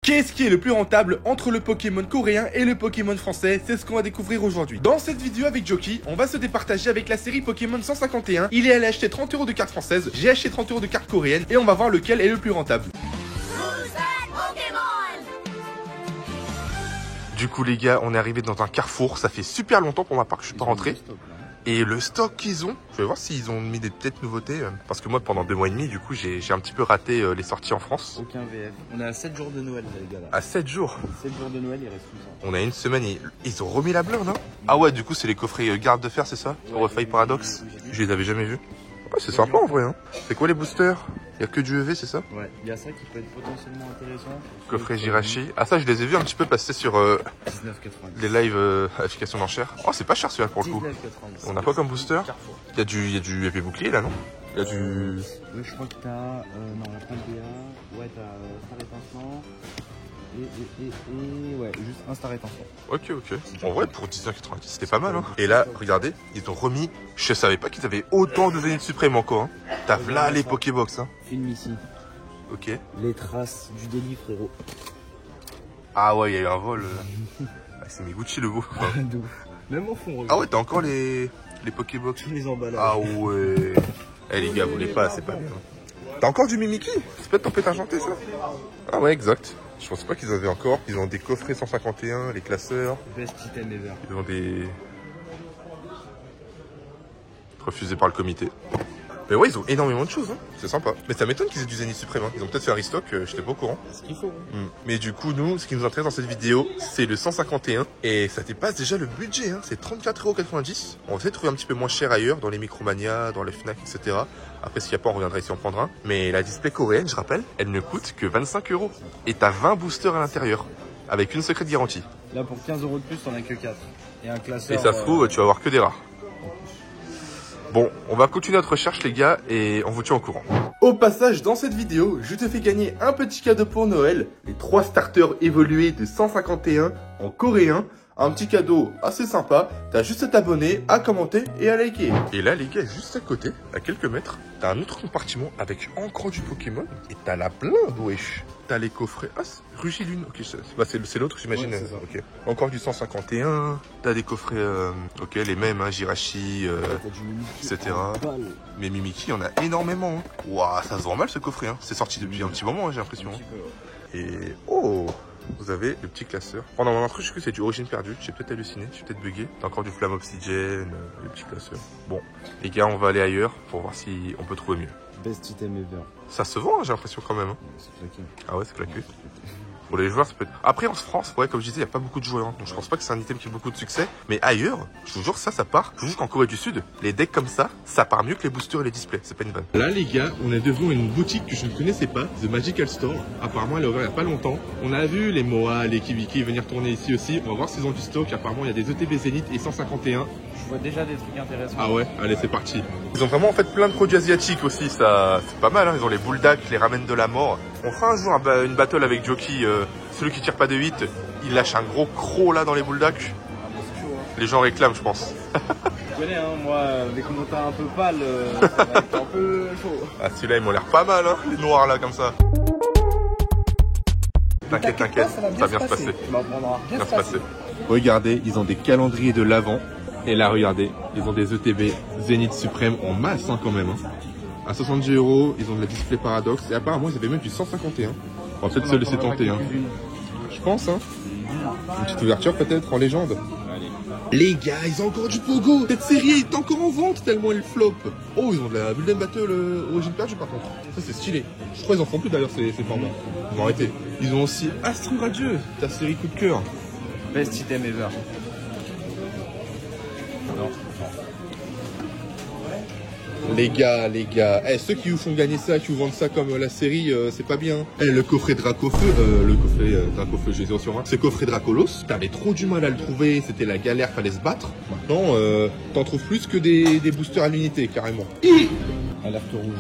Qu'est-ce qui est le plus rentable entre le Pokémon coréen et le Pokémon français? C'est ce qu'on va découvrir aujourd'hui. Dans cette vidéo avec Joki, on va se départager avec la série Pokémon 151. Il est allé acheter 30 € de cartes françaises, j'ai acheté 30 € de cartes coréennes et on va voir lequel est le plus rentable. Du coup les gars, on est arrivé dans un carrefour, ça fait super longtemps pour ma part que je suis pas rentré. Et le stock qu'ils ont, je vais voir s'ils ont mis des petites nouveautés. Parce que moi, pendant 2 mois et demi, du coup, j'ai un petit peu raté les sorties en France. Aucun VF. On est à 7 jours de Noël, les gars. Là. À 7 jours 7 jours de Noël, il reste tout ça. On a une semaine et ils ont remis la blinde, hein. Ah ouais, du coup, c'est les coffrets garde de fer, c'est ça? Refile Paradox. Je les avais jamais vus. Ouais, c'est sympa en vrai, hein. C'est quoi les boosters? Il y a que du EV, c'est ça? Ouais, il y a ça qui peut être potentiellement intéressant. Coffret Jirachi. Ah ça, je les ai vus un petit peu passer sur 19,90. les lives application d'enchères. Oh, c'est pas cher celui-là pour le coup. 19,90. On a quoi comme booster? Il y a du épée bouclier là, non? Il y a du... Oui, je crois que t'as... non, on a pas le BA. Ouais, t'as Star Étincelant. Et ouais, juste un Star Étincelant. Ok. En vrai, pour 19,90, c'était pas mal, hein. Et là, regardez, ils ont remis... Je savais pas qu'ils avaient autant de Zénith Suprême encore, hein. T'as là les Pokébox, hein. Film ici. Ok. Les traces du délit, frérot. Ah ouais, il y a eu un vol. Ah, c'est Miguchi le beau. Même au fond, regarde. Ah ouais, t'as encore les Pokébox. Les emballages. Ah ouais. Eh les gars, vous voulez pas, c'est pas bien. T'as encore du Mimikyu? C'est peut-être tempête argentée ça? Ah ouais, exact. Je pense pas qu'ils avaient encore. Ils ont des coffrets 151, les classeurs. Best item ever. Ils ont des... refusés par le comité. Mais ouais, ils ont énormément de choses, hein. C'est sympa. Mais ça m'étonne qu'ils aient du Zénith Suprême, hein. Ils ont peut-être fait un restock, j'étais pas au courant. C'est ce qu'il faut. Mais du coup, nous, ce qui nous intéresse dans cette vidéo, c'est le 151. Et ça dépasse déjà le budget, hein. C'est 34,90 €. On va essayer de trouver un petit peu moins cher ailleurs, dans les Micromania, dans les Fnac, etc. Après, s'il n'y a pas, on reviendra ici en prendre un. Mais la display coréenne, je rappelle, elle ne coûte que 25 €. Et t'as 20 boosters à l'intérieur, avec une secrète garantie. Là, pour 15 € de plus, t'en as que 4. Et un classeur. Et ça se trouve, tu vas avoir que des rares. Bon, on va continuer notre recherche les gars et on vous tient au courant. Au passage, dans cette vidéo, je te fais gagner un petit cadeau pour Noël. Les 3 starters évolués de 151 en coréen. Un petit cadeau assez sympa. T'as juste à t'abonner, à commenter et à liker. Et là les gars, juste à côté, à quelques mètres, t'as un autre compartiment avec encore du Pokémon. Et t'as la blinde, wesh. T'as les coffrets. Ah, Rugilune. Ok, c'est l'autre, j'imagine. Ouais, ok. Encore du 151. T'as des coffrets. Ok, les mêmes, hein, Jirachi, etc. Mais Mimikyu, il y en a énormément. Hein. Waouh, ça se vend mal ce coffret. Hein. C'est sorti depuis un petit moment, hein, j'ai l'impression. Et oh, vous avez le petit classeur. Pendant mon intro, je sais que c'est du Origine perdue. J'ai peut-être halluciné, j'ai peut-être bugué. T'as encore du Flamme Oxygène, le petit classeur. Bon, les gars, on va aller ailleurs pour voir si on peut trouver mieux. Best item ever. Ça se vend, hein, j'ai l'impression quand même. Hein. C'est claqué. Ah ouais, c'est claqué. Pour les joueurs, ça peut être... Après, en France, ouais, comme je disais, il n'y a pas beaucoup de joueurs. Hein, donc je pense pas que c'est un item qui a beaucoup de succès. Mais ailleurs, je vous jure, ça part. Je vous jure qu'en Corée du Sud, les decks comme ça part mieux que les boosters et les displays. C'est pas une vanne. Là, les gars, on est devant une boutique que je ne connaissais pas, The Magical Store. Apparemment, elle est ouverte il n'y a pas longtemps. On a vu les Moa, les Kibiki venir tourner ici aussi. On va voir s'ils ont du stock. Apparemment, il y a des ETB Zénith et 151. Je vois déjà des trucs intéressants. Ah ouais, allez, c'est parti. Ils ont vraiment en fait plein de produits asiatiques aussi. Ça, c'est pas mal. Hein. Ils ont les Bulldacks, les Ramen de la mort. On fera un jour une battle avec Joki. Celui qui tire pas de 8, il lâche un gros croc là dans les Bulldogs. Les gens réclament, je pense. Tu connais, hein, moi, avec mon teint un peu pâle, ça va être un peu chaud. Ah, celui-là, ils m'ont l'air pas mal, hein, les noirs là, comme ça. T'inquiète, ça va bien se passer. Tu m'apprendras. Bien se passer. Regardez, ils ont des calendriers de l'Avent. Et là, regardez, ils ont des ETB Zénith Suprême en masse, hein, quand même. Hein. À 70 €, ils ont de la display Paradox. Et apparemment, ils avaient même du 151. On va peut-être se laisser tenter. Hein. Je pense, hein. Une petite ouverture peut-être en légende. Allez. Les gars, ils ont encore du Pogo. Cette série est encore en vente tellement elle flop. Oh, ils ont de la Bulldog Battle Origine perdue par contre. Ça c'est stylé. Je crois qu'ils en font plus d'ailleurs ces formats. Ils vont arrêter. Ils ont aussi Astro Radieux, ta série coup de cœur. Best item ever. Non. Les gars, ceux qui vous font gagner ça, qui vous vendent ça comme la série, c'est pas bien. Le coffret Dracofeu, le coffret Dracofeu, j'ai 0 sur 1. C'est coffret Dracolos, t'avais trop du mal à le trouver, c'était la galère, fallait se battre. Maintenant, t'en trouves plus que des boosters à l'unité, carrément. Alerte rouge.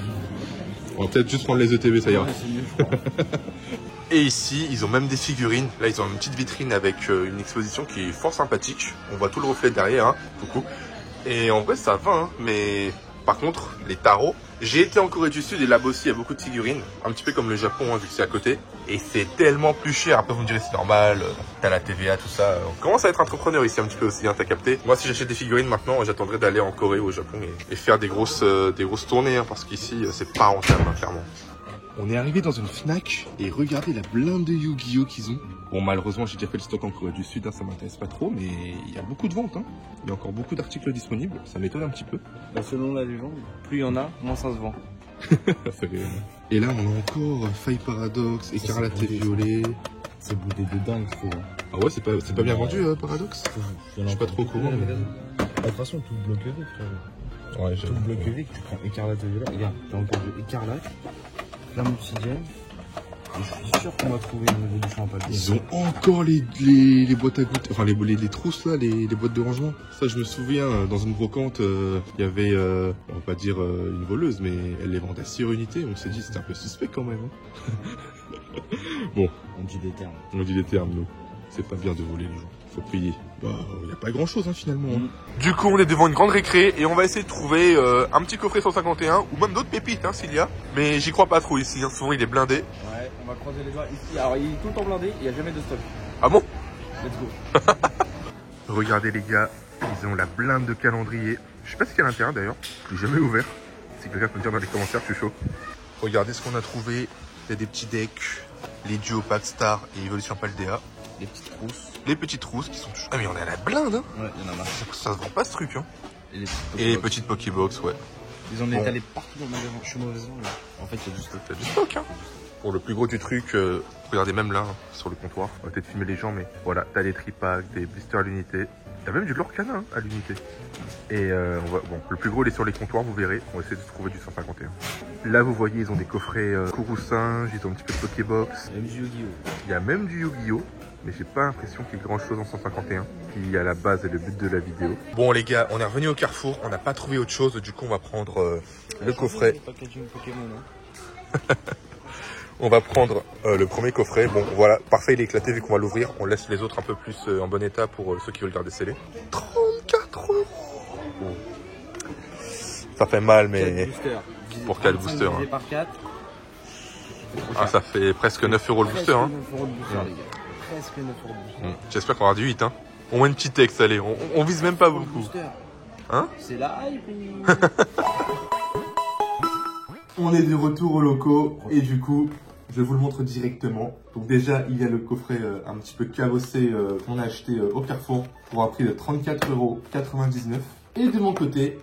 On va peut-être juste prendre les ETB, ça ira. Ouais, c'est mieux. Et ici, ils ont même des figurines. Là, ils ont une petite vitrine avec une exposition qui est fort sympathique. On voit tout le reflet derrière, hein. Coucou. Et en vrai, ça va, hein, mais... Par contre, les tarots, j'ai été en Corée du Sud et là-bas aussi il y a beaucoup de figurines, un petit peu comme le Japon hein, vu que c'est à côté. Et c'est tellement plus cher, après vous me direz c'est normal, t'as la TVA, tout ça. On commence à être entrepreneur ici un petit peu aussi, hein, t'as capté. Moi si j'achète des figurines maintenant, j'attendrai d'aller en Corée ou au Japon et faire des grosses tournées, hein, parce qu'ici c'est pas rentable hein, clairement. On est arrivé dans une Fnac et regardez la blinde de Yu-Gi-Oh qu'ils ont. Bon malheureusement j'ai déjà fait le stock en Corée du Sud, hein, ça m'intéresse pas trop, mais il y a beaucoup de ventes. Hein. Il y a encore beaucoup d'articles disponibles, ça m'étonne un petit peu. Bah, selon la légende, plus il y en a, moins ça se vend. Et là on a encore Faille Paradox, Écarlate et Violet. C'est boudé de dingue, je trouve. Ah ouais, c'est pas bien vendu Paradox. Je suis pas trop au courant. De toute façon, tout le bloc V, frère. Ouais, tout le bloc V, tu prends Écarlate et Violet. Regarde, t'as encore de Écarlate. Flamme obsidienne. Et je suis sûr qu'on va trouver une évolution en papier. Ils ont encore les boîtes à goûter, enfin les trousses là, les boîtes de rangement. Ça je me souviens, dans une brocante, il y avait, on va pas dire une voleuse, mais elle les vendait sur unité. On s'est dit c'était un peu suspect quand même. Hein. Bon. On dit des termes. On dit des termes, nous. C'est pas bien de voler les gens. Faut payer. Bah, il n'y a pas grand chose hein, finalement. Hein. Du coup, on est devant une grande récré et on va essayer de trouver un petit coffret 151 ou même d'autres pépites hein, s'il y a. Mais j'y crois pas trop ici. Hein. Souvent, il est blindé. Ouais, on va croiser les doigts ici. Alors, il est tout le temps blindé, il n'y a jamais de stock. Ah bon? Let's go. Regardez les gars, ils ont la blinde de calendrier. Je sais pas ce qu'il y a à l'intérieur d'ailleurs. Je l'ai jamais ouvert. Si quelqu'un peut me dire dans les commentaires, je suis chaud. Regardez ce qu'on a trouvé. Il y a des petits decks, les duos Pack Star et Evolution Paldea. Les petites trousses. Les petites trousses qui sont... Ah mais on est à la blinde hein. Ouais, il y en a marre. Ça se vend pas ce truc hein. Et les petites Pokébox, ouais. Ils en ont étalé partout dans le magasin. Je suis mauvais là. En fait, il y a du stock. Il y a du stock hein. Pour le plus gros du truc, regardez même là, hein, sur le comptoir. On va peut-être filmer les gens, mais voilà, t'as des tripacks, des blisters à l'unité. Il y a même du Lorcana hein, à l'unité. Et bon, le plus gros il est sur les comptoirs, vous verrez. On va essayer de trouver du 151. Là, vous voyez, ils ont des coffrets Kourou-Singe, ils ont un petit peu de Pokébox. Il y a même du Yu-Gi-Oh! Il y a même du Yu-Gi-Oh! Mais j'ai pas l'impression qu'il y ait grand chose en 151, qui à la base est le but de la vidéo. Bon les gars, on est revenu au Carrefour, on n'a pas trouvé autre chose, du coup on va prendre le coffret. On va prendre le premier coffret. Bon voilà, parfait, il est éclaté vu qu'on va l'ouvrir. On laisse les autres un peu plus en bon état pour ceux qui veulent garder scellé. 34 €. Ça fait mal mais pour 4 boosters. Hein. Par 4. Ah ça fait presque 9 € le booster. Hein. 9 € le booster les gars. Presque 9 € le booster. J'espère qu'on aura du 8 hein. Au moins une petite texte, allez, on vise même pas beaucoup. Hein? C'est la hype. On est de retour aux locaux et du coup, je vous le montre directement. Donc déjà, il y a le coffret un petit peu cabossé qu'on a acheté au Carrefour pour un prix de 34,99 €. Et de mon côté,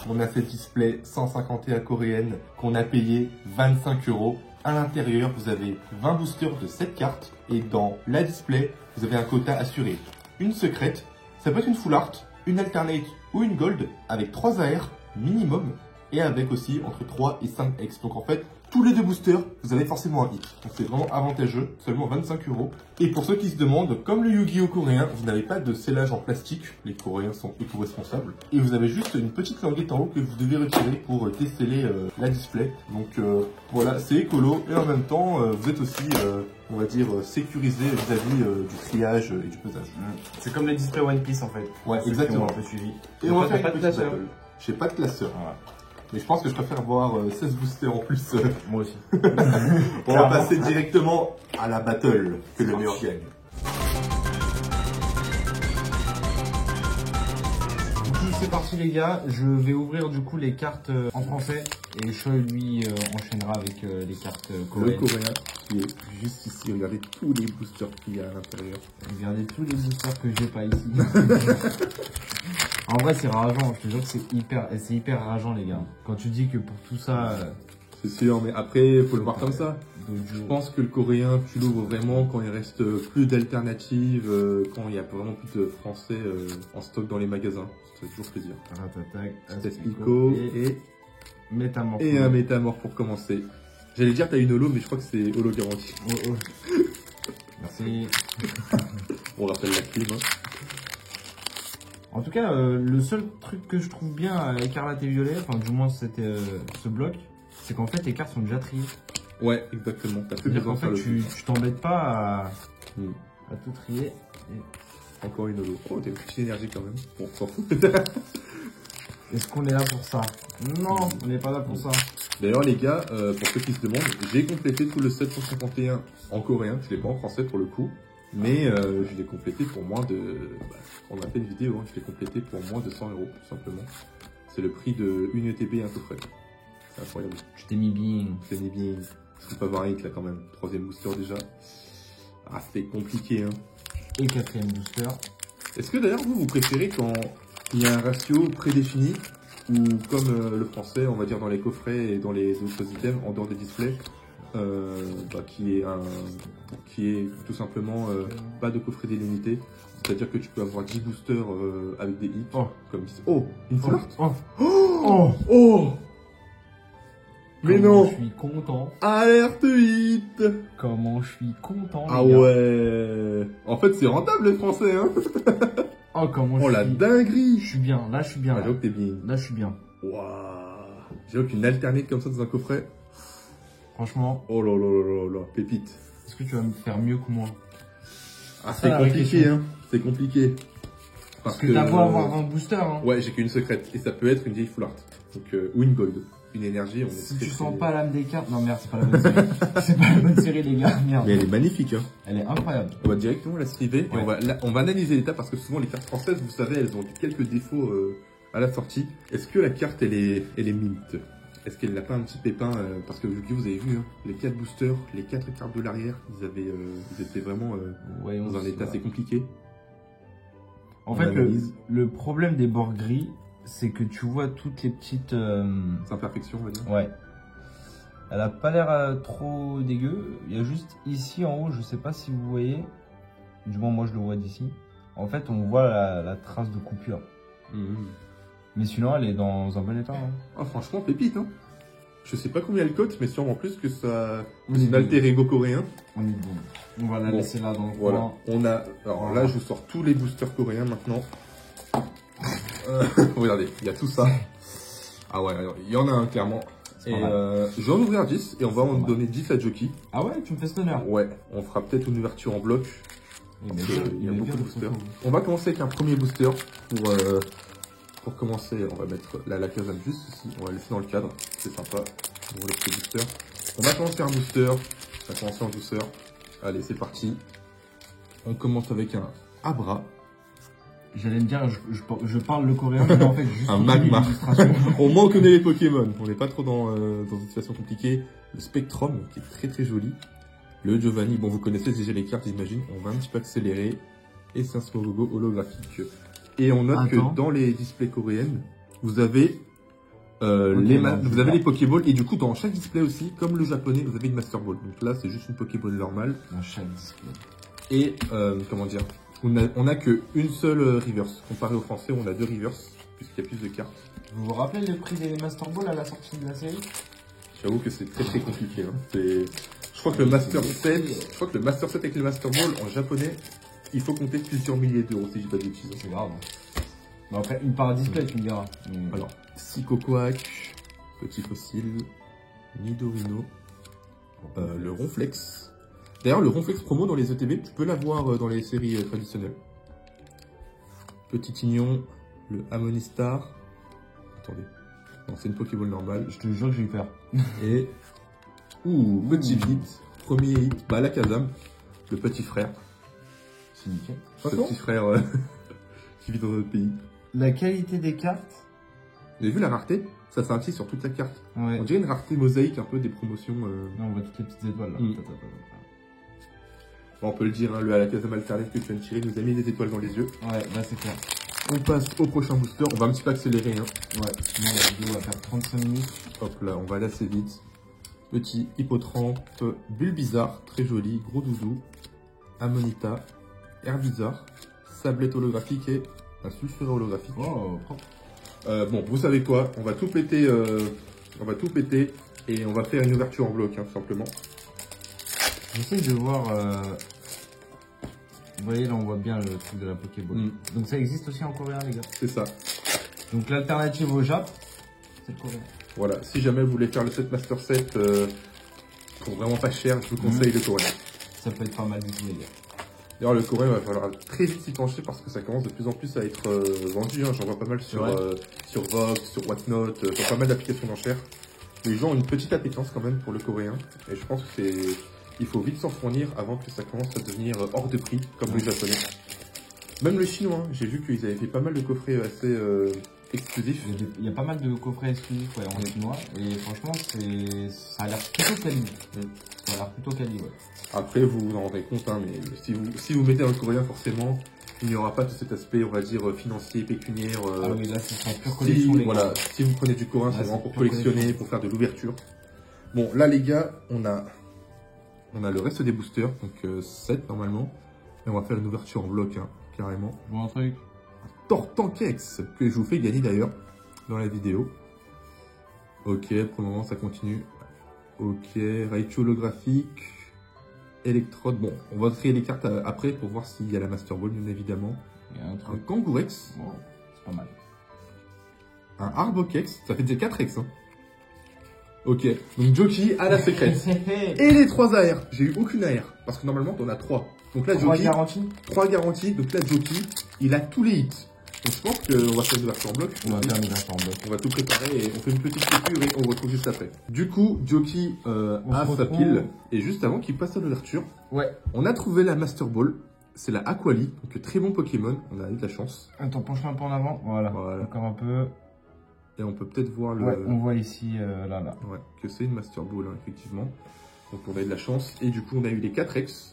on a cette display 151 coréenne qu'on a payé 25 €. À l'intérieur, vous avez 20 boosters de 7 cartes et dans la display, vous avez un quota assuré. Une secrète, ça peut être une full art, une alternate ou une gold avec 3 AR minimum et avec aussi entre 3 et 5 X. Donc en fait, tous les deux boosters, vous avez forcément un hit. Donc c'est vraiment avantageux, seulement 25 €. Et pour ceux qui se demandent, comme le Yu-Gi-Oh coréen, vous n'avez pas de scellage en plastique. Les Coréens sont éco-responsables. Et vous avez juste une petite languette en haut que vous devez retirer pour désceller la display. Donc voilà, c'est écolo et en même temps, vous êtes aussi, on va dire, sécurisé vis-à-vis du triage et du pesage. C'est comme les displays One Piece en fait. Ouais, exactement. Un peu suivi. Et on va faire pas de classeur. J'ai pas de classeur. Voilà. Mais je pense que je préfère avoir 16 boosters en plus. Moi aussi. On va passer directement à la battle, que le meilleur gagne. Du coup, c'est parti les gars. Je vais ouvrir du coup les cartes en français. Et Choi lui enchaînera avec les cartes coréennes. Le coréen qui est juste ici. Regardez tous les boosters qu'il y a à l'intérieur. Regardez tous les boosters que j'ai pas ici. En vrai, c'est rageant. Je te jure que c'est hyper rageant, les gars. Quand tu dis que pour tout ça... C'est sûr, mais après, faut le voir comme ça. Je pense que le coréen, tu l'ouvres vraiment quand il reste plus d'alternatives, quand il y a vraiment plus de français en stock dans les magasins. Ça fait toujours plaisir. Aspico et Métamorphe. Et un métamorphe pour commencer. J'allais dire t'as une holo, mais je crois que c'est holo garantie. Oh. Merci. On rappelle la clim. Hein. En tout cas, le seul truc que je trouve bien à Écarlate et Violet, enfin du moins c'était ce bloc, c'est qu'en fait les cartes sont déjà triées. Ouais, exactement. C'est-à-dire qu'en fait tu t'embêtes pas à tout trier. Et... Encore une holo. Oh, t'as une petite énergie quand même. Bon, s'en fout. Est-ce qu'on est là pour ça? Non, on n'est pas là pour ça. D'ailleurs, les gars, pour ceux qui se demandent, j'ai complété tout le 751 en coréen. Je l'ai pas en français pour le coup. Mais je l'ai complété pour moins de... Bah, on a fait une vidéo, hein, je l'ai complété pour moins de 100 €, tout simplement. C'est le prix de une ETB et un coffret. C'est incroyable. Je t'ai mis bien. Je t'ai mis bien. C'est pas varié là quand même. 3e booster déjà. Ah, c'était compliqué, hein. Et 4e booster. Est-ce que d'ailleurs vous préférez quand il y a un ratio prédéfini ou comme le français, on va dire dans les coffrets et dans les autres items en dehors des displays, qui est tout simplement pas de coffret délimité, c'est-à-dire que tu peux avoir 10 boosters avec des hits comme ici. Oh, une flarte. Oh. Mais non. Je suis content. Alerte hit. Comment je suis content. Ah ouais. En fait, c'est rentable les Français, hein. Oh, comment oh, la dinguerie. Je suis bien. Là, je suis bien. Ah, j'avoue que t'es bien. Là, je suis bien. Waouh. J'avoue qu'une alternate comme ça dans un coffret. Franchement. Oh là là là là là. Pépite. Est-ce que tu vas me faire mieux que moi? Ah, c'est compliqué, hein. C'est compliqué. Parce que t'as beau avoir un booster, hein. Ouais, j'ai qu'une secrète. Et ça peut être une vieille full art. Donc, ou une gold. Une énergie, on est si tu sens pas l'âme des cartes, non merde, c'est pas la bonne série. C'est pas la bonne série, les gars, merde. Mais elle est magnifique, hein. Elle est incroyable. On va directement la sliver et on va analyser l'état parce que souvent les cartes françaises, vous savez, elles ont quelques défauts à la sortie. Est-ce que la carte, elle est mint? Est-ce qu'elle n'a pas un petit pépin parce que vous avez vu, hein, les 4 boosters, les 4 cartes de l'arrière, ils étaient vraiment dans un état assez compliqué. En fait, le problème des bords gris, c'est que tu vois toutes les petites imperfections, on va dire. Ouais. Elle a pas l'air trop dégueu. Il y a juste ici en haut, je sais pas si vous voyez. Du moins, moi je le vois d'ici. En fait, on voit la trace de coupure. Mais sinon, elle est dans un bon état. Hein. Ah, franchement, pépite, hein. Je sais pas combien elle cote, mais sûrement plus que ça. Un alter ego coréen. On est bon. On va la laisser là dans le coin. On a. Alors là, je vous sors tous les boosters coréens maintenant. Regardez, il y a tout ça. Ah ouais, il y en a un clairement. Et je vais en ouvrir 10 et on va en donner 10 à Jockey. Ah ouais, tu me fais cet honneur. Ouais, on fera peut-être une ouverture en bloc. Il y a beaucoup de boosters. On va commencer avec un premier booster pour commencer. On va mettre la Kazam juste ici. On va le laisser dans le cadre. C'est sympa. On va laisser le booster. On va commencer un booster. On va commencer en douceur. Allez, c'est parti. On commence avec un Abra. J'allais me dire, je parle le coréen, mais en fait, juste un magma. Au moins, on connaît les Pokémon. On n'est pas trop dans une situation compliquée. Le Spectrum, qui est très très joli. Le Giovanni, bon, vous connaissez déjà les cartes, j'imagine. On va un petit peu accélérer. Et c'est un Smogogo holographique. Et on note que dans les displays coréennes, vous avez les Pokéballs. Et du coup, dans chaque display aussi, comme le japonais, vous avez une Master Ball. Donc là, c'est juste une Pokéball normale. Dans chaque display. Et, comment dire, on a que une seule reverse. Comparé au français, on a 2 reverse, puisqu'il y a plus de cartes. Vous vous rappelez le prix des Master Ball à la sortie de la série? J'avoue que c'est très très compliqué. Hein. Je crois que le Master Set avec le Master Ball en japonais, il faut compter plusieurs milliers d'euros si j'ai pas de bêtises. C'est grave. Mais après, une par display, tu me diras. Alors, Psychoquack, Petit Fossile, Nidorino, le Ronflex. D'ailleurs, le Ronflex promo dans les ETB, tu peux l'avoir dans les séries traditionnelles. Petit Ignon, le Amonistar. Attendez. Non, c'est une Pokéball normale. Je te jure que j'ai eu peur. Et. Petit hit. Premier hit. Bah, la Kazam. Le petit frère. C'est nickel. Le petit frère qui vit dans notre pays. La qualité des cartes. Vous avez vu la rareté? Ça scintille sur toute la carte. Ouais. On dirait une rareté mosaïque un peu des promotions. Non, on voit toutes les petites étoiles là. Bon, on peut le dire, hein, le Alakazam Alternate que tu viens de tirer nous a mis des étoiles dans les yeux. Ouais, là c'est clair. On passe au prochain booster. On va un petit peu accélérer. Hein. Ouais, sinon la vidéo va faire 35 minutes. Hop là, on va aller assez vite. Petit Hippotrampe, Bulbizarre, très joli, gros doudou, Amonita, Herbizarre, Sablette holographique et un Sulfureux holographique. Oh, propre. Bon, vous savez quoi? On va tout péter. Et on va faire une ouverture en bloc, hein, tout simplement. J'essaie de voir. Vous voyez, là on voit bien le truc de la Pokéball. Donc ça existe aussi en coréen, les gars. C'est ça. Donc l'alternative au Jap, c'est le coréen. Voilà, si jamais vous voulez faire le set Master Set pour vraiment pas cher, je vous conseille le coréen. Ça peut être pas mal du tout, les gars. D'ailleurs, le coréen va falloir très vite s'y pencher parce que ça commence de plus en plus à être vendu. Hein. J'en vois pas mal sur Vox, sur Whatnot, sur pas mal d'applications d'enchères. Les gens ont une petite appétence quand même pour le coréen. Et je pense que il faut vite s'en fournir avant que ça commence à devenir hors de prix, comme le japonais. Même le chinois, hein. J'ai vu qu'ils avaient fait pas mal de coffrets assez exclusifs. Il y a pas mal de coffrets exclusifs en chinois. Et franchement, ça a l'air plutôt quali. Ça a l'air plutôt quali, ouais. Après, vous vous en rendrez compte, hein, mais si vous mettez un coréen, forcément, il n'y aura pas tout cet aspect, on va dire, financier, pécuniaire. Ah oui, là, c'est une pure collection, les gars. Si vous prenez du coréen, c'est vraiment pour collectionner, pour faire de l'ouverture. Bon, là, les gars, on a le reste des boosters, donc 7 normalement. Et on va faire une ouverture en bloc, hein, carrément. Bon, un truc. Tortankex, que je vous fais gagner d'ailleurs, dans la vidéo. Ok, pour le moment, ça continue. Ok, Raichu holographique. Électrode, bon, on va créer les cartes après pour voir s'il y a la Master Ball, bien évidemment. Il y a un truc. Un Kangourex. Wow, c'est pas mal. Un Arbokex, ça fait déjà 4X. Hein. Ok, donc Jockey à la secrète. Et les 3 AR, j'ai eu aucune AR, parce que normalement t'en as 3. Donc là, 3 Jockey, garanties. 3 garanties, donc là Jockey, il a tous les hits. Donc je pense qu'on va faire une version en bloc. On va faire une version en bloc. On va tout préparer et on fait une petite coupure et on retrouve juste après. Du coup, Jockey a sa pile. Et juste avant qu'il passe à l'ouverture, on a trouvé la Master Ball. C'est la Aquali, donc très bon Pokémon. On a eu de la chance. Attends, penche-toi un peu en avant. Voilà. Encore un peu. Et on peut peut-être voir le... Ouais, on voit ici, là. Ouais, que c'est une Master Ball, hein, effectivement. Donc on a eu de la chance. Et du coup, on a eu les 4X.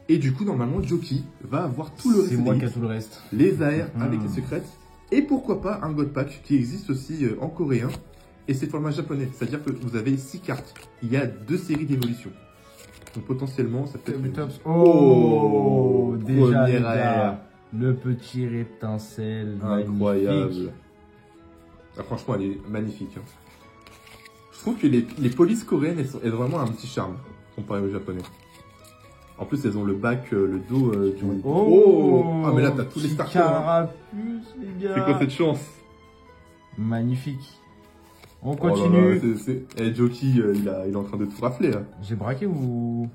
Et du coup, normalement, Jockey va avoir tout le reste. C'est moi qui a tout le reste. Les AR avec les secrètes. Et pourquoi pas un God Pack qui existe aussi en coréen. Et c'est le format japonais. C'est-à-dire que vous avez 6 cartes. Il y a 2 séries d'évolution. Donc potentiellement, ça peut être... Oh, déjà, les première gars, le petit reptincelle. Incroyable. Magnifique. Ah, franchement, elle est magnifique. Hein. Je trouve que les polices coréennes, elles ont vraiment un petit charme comparé aux japonais. En plus, elles ont le bac, le dos du... Ah, mais là, t'as tous les starters. Carapuce, les gars. C'est quoi cette chance? Magnifique. On continue. Oh là là, Jockey, il est en train de tout rafler, là. J'ai braqué ou...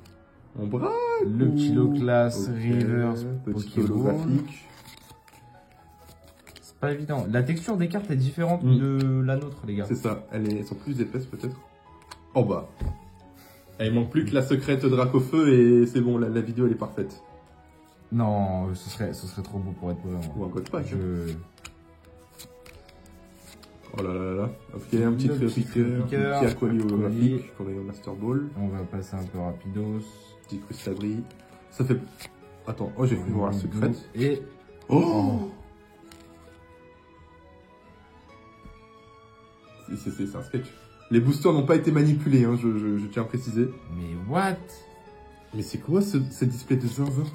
On braque. Le petit low class, reverse, petit holographique. C'est pas évident. La texture des cartes est différente de la nôtre, les gars. C'est ça. Elles sont plus épaisses, peut-être. Oh bah. Il manque plus que la secrète Dracofeu et c'est bon, la vidéo elle est parfaite. Non, ce serait trop beau pour être vrai. Ou un God Pack. Oh là là là là. Ok, un petit Trépiqueur, un petit Aquali holographique qu'on a eu au Master Ball. On va passer un peu rapidos. Petit Crustabri. Ça fait... Attends, oh j'ai cru voir la secrète. Et... Oh, c'est un sketch. Les boosters n'ont pas été manipulés, hein, je tiens à préciser. Mais what? Mais c'est quoi ce display de zinzin?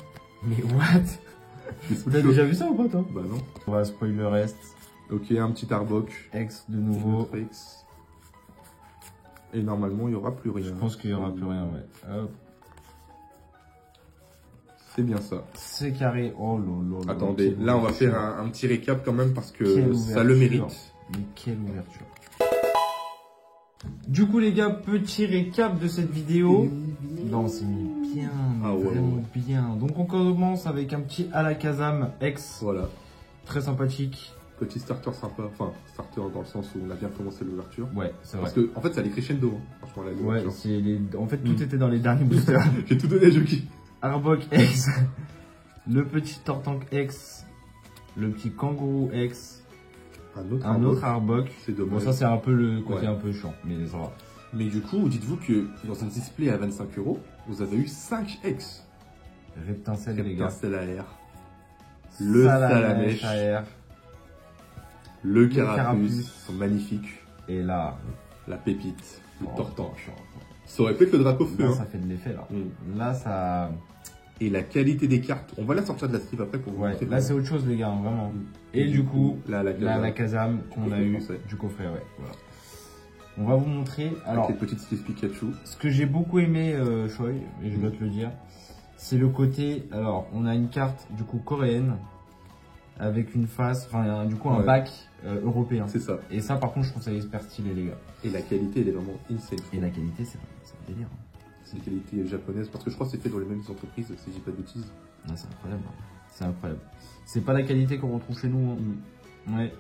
Mais what? T'as déjà vu ça ou pas, toi? Bah non. On va spoiler le reste. Ok, un petit Arbok. X de nouveau. X. Et normalement, il n'y aura plus rien. Je pense qu'il n'y aura plus rien, ouais. Hop. C'est bien ça. C'est carré. Oh lolo. Attendez, là on va faire un petit récap quand même parce que ça le mérite. Mais quelle ouverture. Du coup les gars, petit récap de cette vidéo. Non, c'est mis bien, vraiment bien. Donc on commence avec un petit Alakazam X. Voilà. Très sympathique. Petit starter sympa, enfin starter dans le sens où on a bien commencé l'ouverture. Ouais, c'est vrai. Parce que en fait ça allait crescendo, hein, franchement la ouais, en fait tout était dans les derniers boosters. J'ai tout donné à Jockey. Arbok X, le petit Tortank X, le petit Kangourou X, un autre Arbok. C'est dommage. Bon ça c'est un peu le côté un peu chiant, mais ça va. Mais du coup, dites-vous que dans un display à 25 €, vous avez eu 5 X. Reptincelle les gars. Reptincelle AR. Le Salamèche. AR. Le Carapuce. Sont magnifiques. Et là, la pépite. Le Tortank. Ça aurait pu être le Dracofeu. Là, ça fait de l'effet là. Là, ça... Et la qualité des cartes, on va la sortir de la strip après pour vous montrer. Là, c'est autre chose les gars, vraiment. Et du coup, la Kazam qu'on a eu du coffret, ouais. Voilà. On va vous montrer. Alors, avec les petites sleeves Pikachu. Ce que j'ai beaucoup aimé, Choi, et je dois te le dire, c'est le côté. Alors, on a une carte du coup coréenne avec une face, enfin, du coup, un bac européen. C'est ça. Et ça, par contre, je trouve ça hyper stylé, les gars. Et la qualité, elle est vraiment insane. Et la qualité, c'est un délire. C'est une qualité japonaise, parce que je crois que c'est fait dans les mêmes entreprises, si je dis pas de bêtises. c'est incroyable. C'est incroyable. C'est pas la qualité qu'on retrouve chez nous. Hein. Ouais.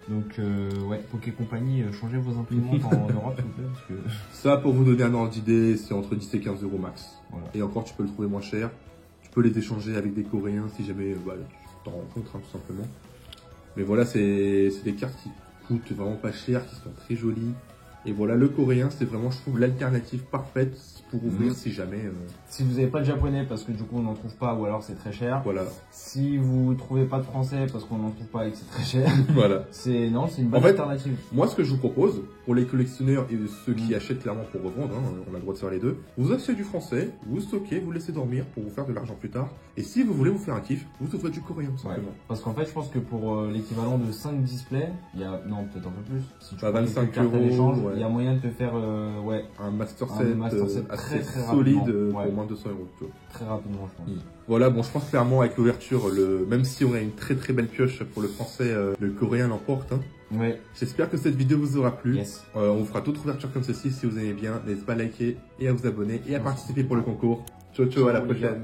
Donc, ouais, Poké Compagnie, changez vos imprimantes en Europe, s'il vous plaît. Parce que... Ça, pour vous donner un ordre d'idée, c'est entre 10 et 15 euros max. Voilà. Et encore, tu peux le trouver moins cher. Tu peux les échanger avec des Coréens si jamais bah, tu t'en rencontres, hein, tout simplement. Mais voilà, c'est des cartes qui coûtent vraiment pas cher, qui sont très jolies. Et voilà, le coréen, c'est vraiment, je trouve, l'alternative parfaite pour ouvrir si jamais... Si vous n'avez pas de japonais, parce que du coup, on n'en trouve pas, ou alors c'est très cher. Voilà. Si vous trouvez pas de français, parce qu'on n'en trouve pas et que c'est très cher. Voilà. C'est une bonne alternative. Moi, ce que je vous propose, pour les collectionneurs et ceux qui achètent clairement pour revendre, hein, on a le droit de faire les deux, vous achetez du français, vous stockez, vous laissez dormir pour vous faire de l'argent plus tard. Et si vous voulez vous faire un kiff, vous ouvrez du coréen, tout simplement. Parce qu'en fait, je pense que pour l'équivalent de 5 displays, il y a, non, peut-être un peu plus. Si tu 25 €, il y a moyen de te faire, un master set, très solide pour moins de 200 €. Très rapidement, je pense. Voilà, bon, je pense clairement avec l'ouverture, même si on a une très très belle pioche pour le français, le coréen l'emporte. Hein. Ouais. J'espère que cette vidéo vous aura plu. Yes. On vous fera d'autres ouvertures comme ceci si vous aimez bien. N'hésitez pas à liker et à vous abonner et à participer pour le concours. Ciao, ciao, à la prochaine.